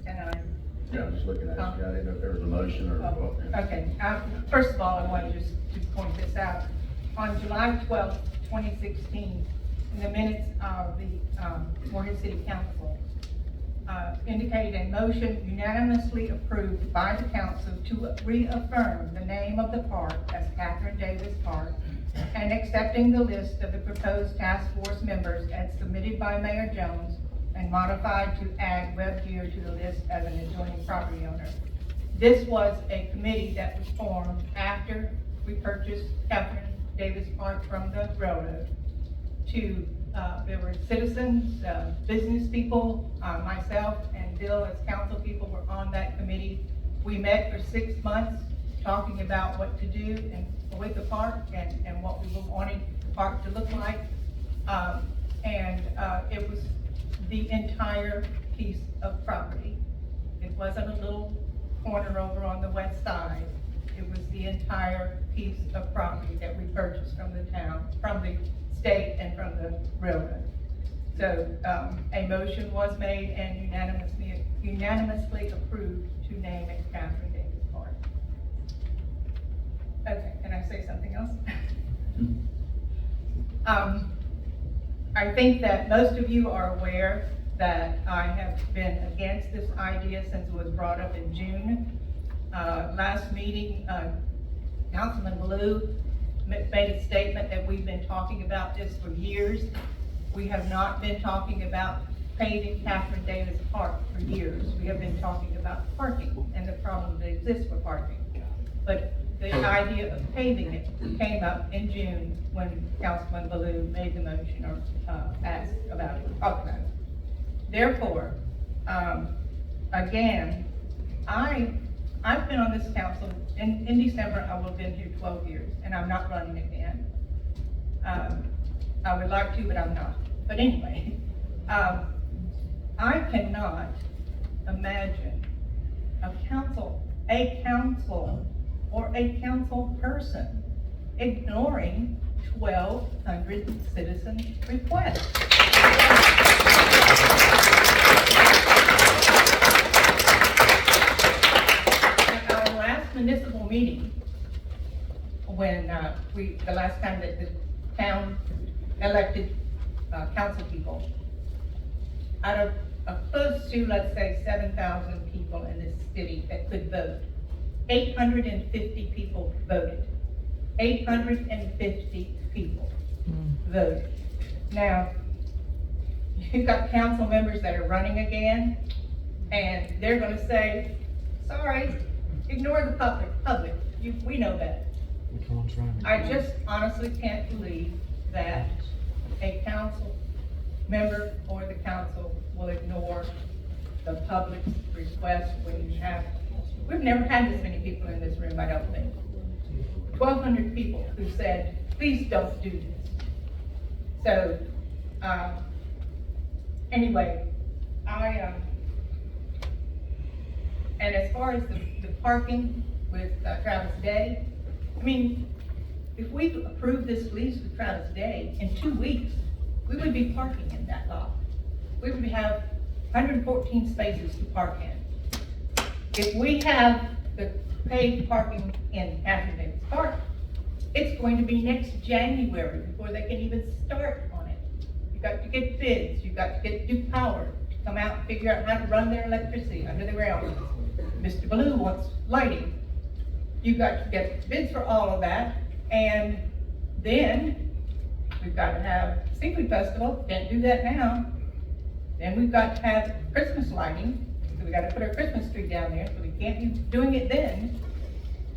Can I? Yeah, I'm just looking at it. I didn't know if there was a motion or what. Okay, first of all, I want just to point this out. On July 12th, 2016, in the minutes of the Morehead City Council, indicated a motion unanimously approved by the council to reaffirm the name of the park as Catherine Davis Park and accepting the list of the proposed task force members as submitted by Mayor Jones and modified to add Webb Gear to the list as an adjoining property owner. This was a committee that was formed after we purchased Catherine Davis Park from the railroad. There were citizens, business people, myself and Bill as council people were on that committee. We met for 6 months talking about what to do with the park and what we were wanting the park to look like. It was the entire piece of property. It wasn't a little corner over on the west side. It was the entire piece of property that we purchased from the town, from the state and from the railroad. So a motion was made and unanimously approved to name it Catherine Davis Park. Okay, can I say something else? I think that most of you are aware that I have been against this idea since it was brought up in June. Last meeting, Councilman Blue made a statement that we've been talking about this for years. We have not been talking about paving Catherine Davis Park for years. We have been talking about parking and the problem that exists with parking. But the idea of paving it came up in June when Councilman Blue made the motion or asked about it, talked about it. Therefore, again, I've been on this council, in December I will have been here 12 years, and I'm not running again. I would like to, but I'm not. But anyway, I cannot imagine a council or a council person ignoring 1,200 citizen requests. Municipal meeting, when the last time that the town elected council people, out of close to, let's say, 7,000 people in this city that could vote, 850 people voted. 850 people voted. Now, you've got council members that are running again, and they're going to say, sorry, ignore the public. We know that. I just honestly can't believe that a council member or the council will ignore the public's request when you have, we've never had this many people in this room, I don't think. 1,200 people who said, please don't do this. So, anyway, and as far as the parking with Travis Day, I mean, if we approve this lease with Travis Day, in 2 weeks, we would be parking in that lot. We would have 114 spaces to park in. If we have the paid parking in Catherine Davis Park, it's going to be next January before they can even start on it. You've got to get bids, you've got to get Duke Power to come out and figure out how to run their electricity under the ground. Mr. Blue wants lighting. You've got to get bids for all of that, and then we've got to have Seafood Festival, can't do that now. Then we've got to have Christmas lighting, so we got to put our Christmas tree down there, so we can't be doing it then.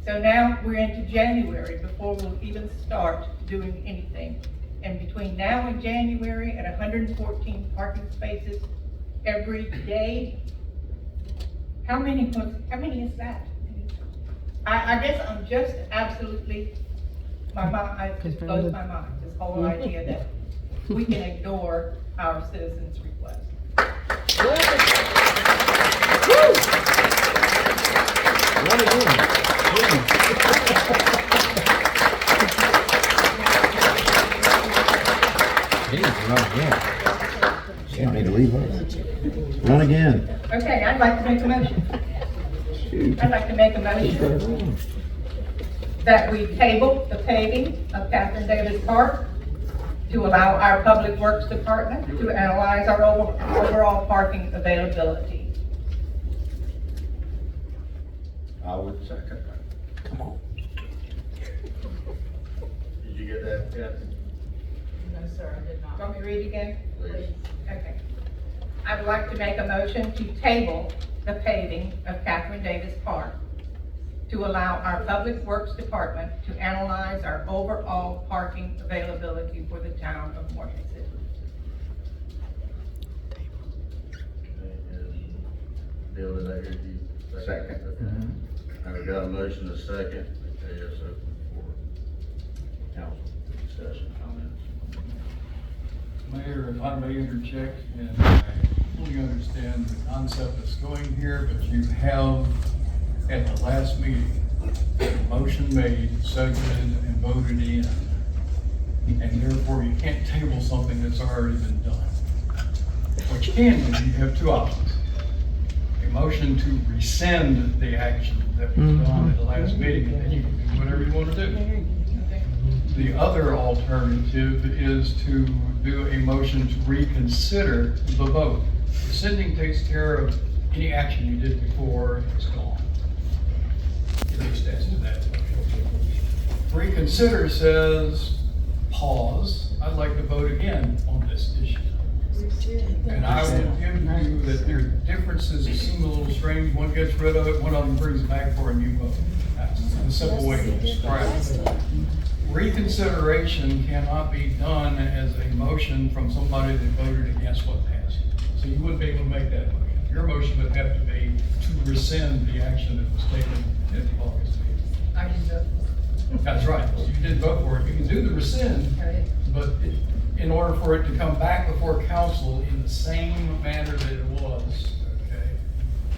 So now we're into January before we'll even start doing anything. And between now and January, at 114 parking spaces every day, how many is that? I guess I'm just absolutely, it just blows my mind, this whole idea that we can ignore our citizens' requests. Run again. She don't need to leave us. Run again. Okay, Okay, I'd like to make a motion. I'd like to make a motion that we table the paving of Catherine Davis Park to allow our Public Works Department to analyze our overall parking availability. I would second that. Come on. Did you get that, Kathy? No, sir, I did not. Want me to read it again? Please. Okay. I would like to make a motion to table the paving of Catherine Davis Park to allow our Public Works Department to analyze our overall parking availability for the town of Morgan City. Bill, did I hear you? Second. Okay. Now we got a motion, a second. Okay, it's open for council discussion, comments. Mayor, if I may interject, and I fully understand the concept that's going here, but you have, at the last meeting, a motion made, seconded, and voted in. And therefore, you can't table something that's already been done. What you can do, you have two options. A motion to rescind the action that was done at the last meeting, and then you can do whatever you want to do. The other alternative is to do a motion to reconsider the vote. Rescinding takes care of any action you did before, it's gone. At least as to that. Reconsider says, pause, I'd like to vote again on this issue. And I will give you that there are differences that seem a little strange. One gets rid of it, one of them brings it back for a new vote. That's a simple way to describe it. Reconsideration cannot be done as a motion from somebody that voted against what passed. So you wouldn't be able to make that motion. Your motion would have to be to rescind the action that was taken at the August meeting. I didn't vote. That's right. You didn't vote for it. You can do the rescind, but in order for it to come back before council in the same manner that it was, okay,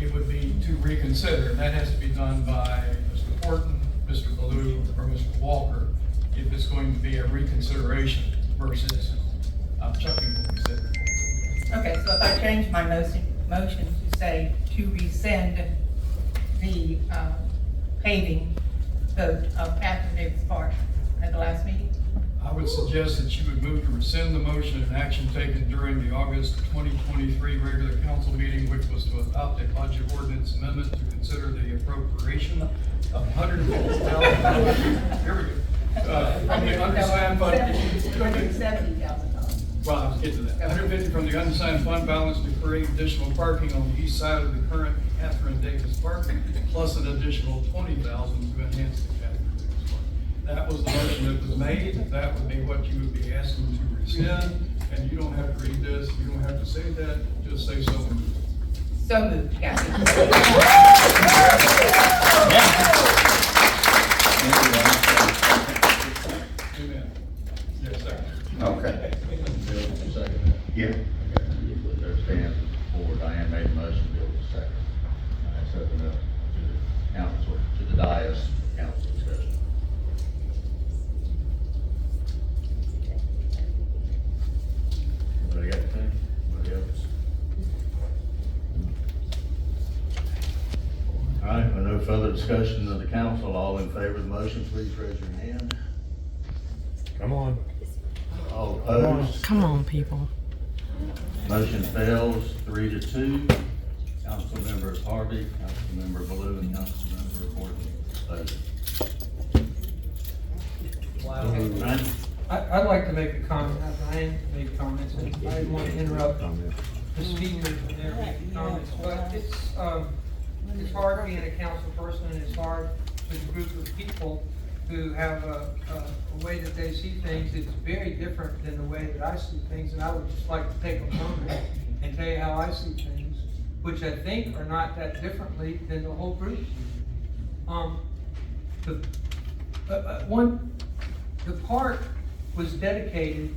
it would be to reconsider. And that has to be done by Mr. Horton, Mr. Ballou, or Mr. Walker, if it's going to be a reconsideration versus chucking what we said before. Okay, so if I change my motion to say to rescind the paving vote of Catherine Davis Park at the last meeting? I would suggest that you would move to rescind the motion and action taken during the August 2023 regular council meeting, which was to adopt a budget ordinance amendment to consider the appropriation of $150,000. Here we go. From the unassigned fund. $170,000. Well, I was getting to that. 150 from the unassigned fund balance to create additional parking on the east side of the current Catherine Davis Park, plus an additional 20,000 to enhance the Catherine Davis Park. That was the motion that was made. That would be what you would be asking to rescind. And you don't have to read this. You don't have to say that. Just say so moved. So moved, Kathy. Amen. Yes, sir. Okay. Bill, second that? Yeah. Okay. There's stands for Diane made a motion, Bill was second. All right, so open up to the council, to the dais, for council discussion. Anybody got anything? Anybody else? All right, with no further discussion of the council, all in favor of the motion, please raise your hand. Come on. All opposed? Come on, people. Motion fails 3-2. Councilmember Harvey, Councilmember Ballou, and Councilmember Gordon voted. Right? I'd like to make a comment. Diane made comments, and I didn't want to interrupt the speakers when they're making comments, but it's hard being a council person, and it's hard with a group of people who have a way that they see things. It's very different than the way that I see things, and I would just like to take a moment and tell you how I see things, which I think are not that differently than the whole group. The park was dedicated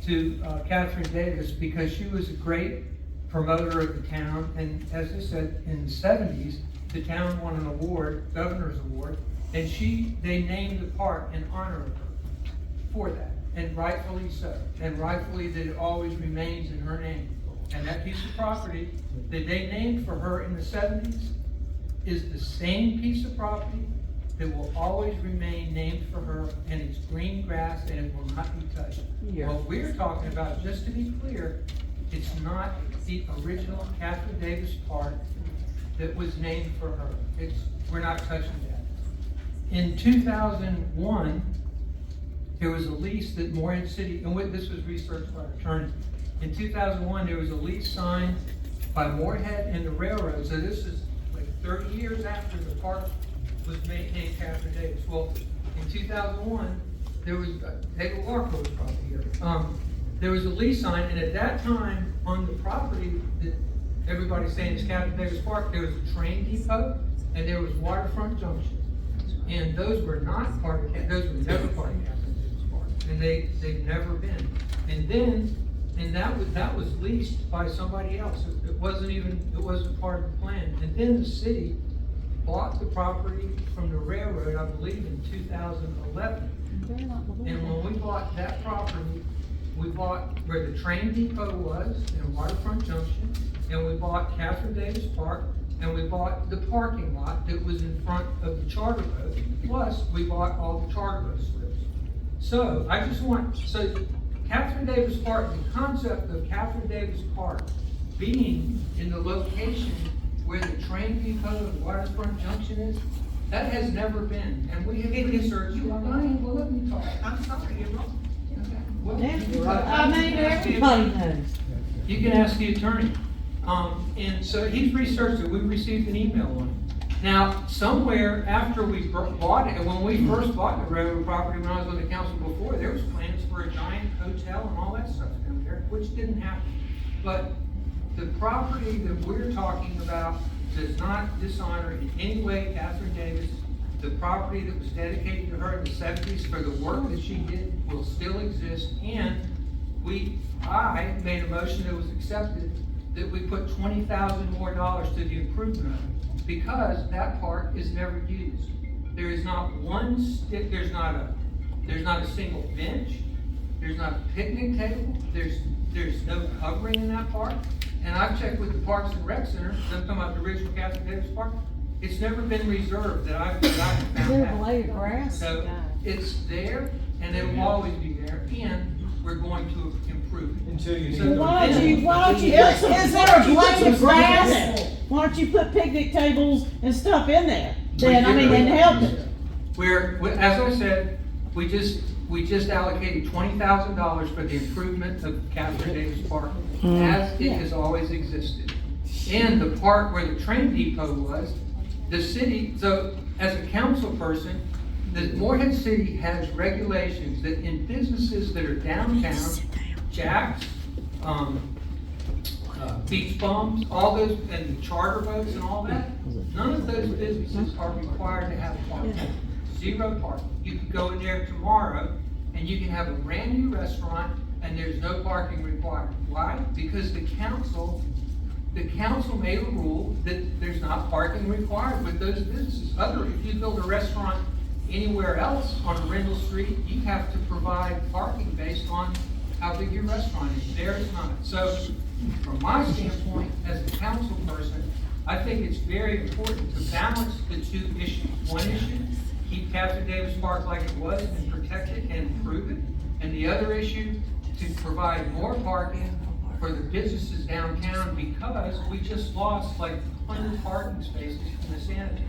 to Catherine Davis because she was a great promoter of the town, and as I said, in the 70s, the town won an award, Governor's Award, and they named the park in honor of her for that, and rightfully so, and rightfully that it always remains in her name. And that piece of property that they named for her in the 70s is the same piece of property that will always remain named for her, and it's green grass and it will not be touched. Yeah. What we're talking about, just to be clear, it's not the original Catherine Davis Park that was named for her. We're not touching that. In 2001, there was a lease that Morehead City, and this was researched by our attorney. In 2001, there was a lease signed by Morehead and the railroad. So this is like 30 years after the park was named Catherine Davis. Well, in 2001, there was, David Walker was probably here. There was a lease signed, and at that time, on the property that everybody's saying is Catherine Davis Park, there was a train depot and there was waterfront junction. And those were not part of, those were never part of Catherine Davis Park. And they've never been. And then, that was leased by somebody else. It wasn't part of the plan. And then the city bought the property from the railroad, I believe in 2011. And when we bought that property, we bought where the train depot was in Waterfront Junction, and we bought Catherine Davis Park, and we bought the parking lot that was in front of the charter boat, plus we bought all the charter boat slips. So Catherine Davis Park, the concept of Catherine Davis Park being in the location where the train depot and Waterfront Junction is, that has never been, and we have researched. Diane, well, let me talk. I'm sorry, you're wrong. Well, I mean, everybody knows. you can ask the attorney. And so he's researched it. We received an email on it. Now, somewhere after we bought it, and when we first bought the railroad property, when I was on the council before, there was plans for a giant hotel and all that stuff down there, which didn't happen. But the property that we're talking about does not dishonor in any way Catherine Davis. The property that was dedicated to her in the 70s for the work that she did will still exist. And I made a motion that was accepted that we put $20,000 more to the improvement of it, because that park is never used. There is not one stick, there's not a single bench, there's not a picnic table, there's no covering in that park. And I've checked with the Parks and Rec Center, I'm talking about the original Catherine Davis Park, it's never been reserved that I've found Is there a out. blade of grass? So it's there, and it will always be there, and we're going to improve it. Until you. So Why don't you Is there a blade of grass? grass? Why don't you put picnic tables and stuff in there? Then, I mean, and help it. As I said, we just allocated $20,000 for the improvement of Catherine Davis Park, as it has always existed. And the park where the train depot was, the city, so as a council person, the Morehead City has regulations that in businesses that are downtown, Jack's, beach bums, all those, and charter boats and all that, none of those businesses are required to have parking. Zero parking. You could go in there tomorrow and you can have a brand new restaurant and there's no parking required. Why? Because the council made a rule that there's not parking required with those businesses. If you build a restaurant anywhere else on Rendell Street, you have to provide parking based on how big your restaurant is. There is not. So from my standpoint, as a council person, I think it's very important to balance the two issues. One issue, keep Catherine Davis Park like it was and protect it and improve it. And the other issue, to provide more parking for the businesses downtown, because we just lost like 100 parking spaces in the sanitary.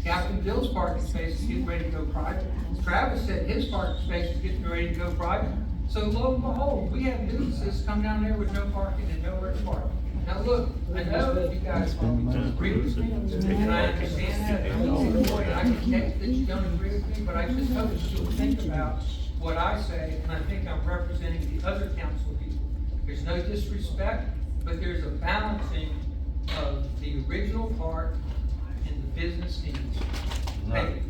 Captain Bill's parking space is getting ready to go private. Travis said his parking space is getting ready to go private. So lo and behold, we have businesses come down there with no parking and nowhere to park. Now look, I know you guys don't agree with me, and I understand that, and I can take that you don't agree with me, but I just hope that you'll think about what I say, and I think I'm representing the other council people. There's no disrespect, but there's a balancing of the original park and the business needs. Thank you.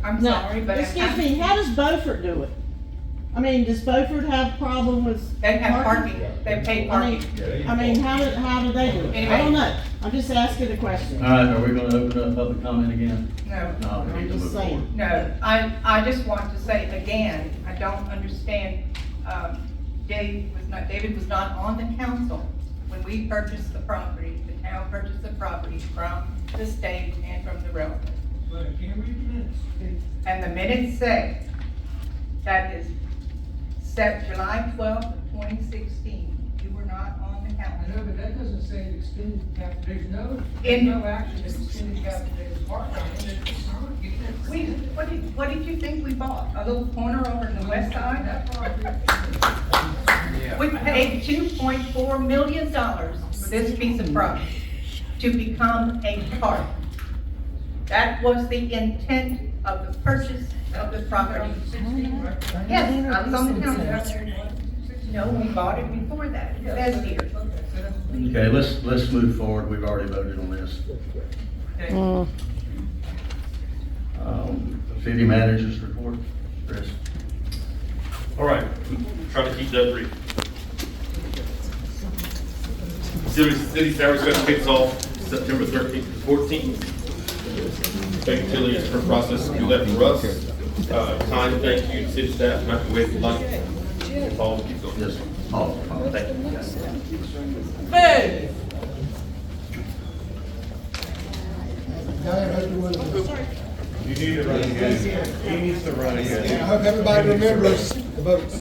I'm No, sorry, but. excuse me, how does Beaufort do it? I mean, does Beaufort have a problem with? They have parking, they pay parking. I mean, how do they do it? I don't know. I'm just asking a question. All right, are we gonna open up public comment again? No, No, we need I'm to just move saying. forward. no, I just want to say again, I don't understand, David was not on the council when we purchased the property, the town purchased the property from the state and from the railroad. But I can't read the minutes. And the minutes say that is set July 12th, 2016. You were not on the I calendar. know, but that doesn't say it extended cap, there's no In- action that extended cap, there's part-time, and it's not, you can't. What did you think we bought? A little corner over in the west side? That property. We paid $2.4 million for this piece of property to become a park. That was the intent of the purchase of the property. 16, right? Yes, I was on the council. No, we bought it before that, it says here. Okay, so that's. Okay, let's move forward. We've already voted on this. Okay. City managers report, Chris. All right, try to keep that brief. City salary special kicks off September 13th to 14th. Thank you, Tilly, for process you left for us. Kind thank you to city staff, microwave lunch. Paul, keep going. Yes, Paul. Thank you. Boo! You need to run again. He needs to run again. I hope everybody remembers the votes.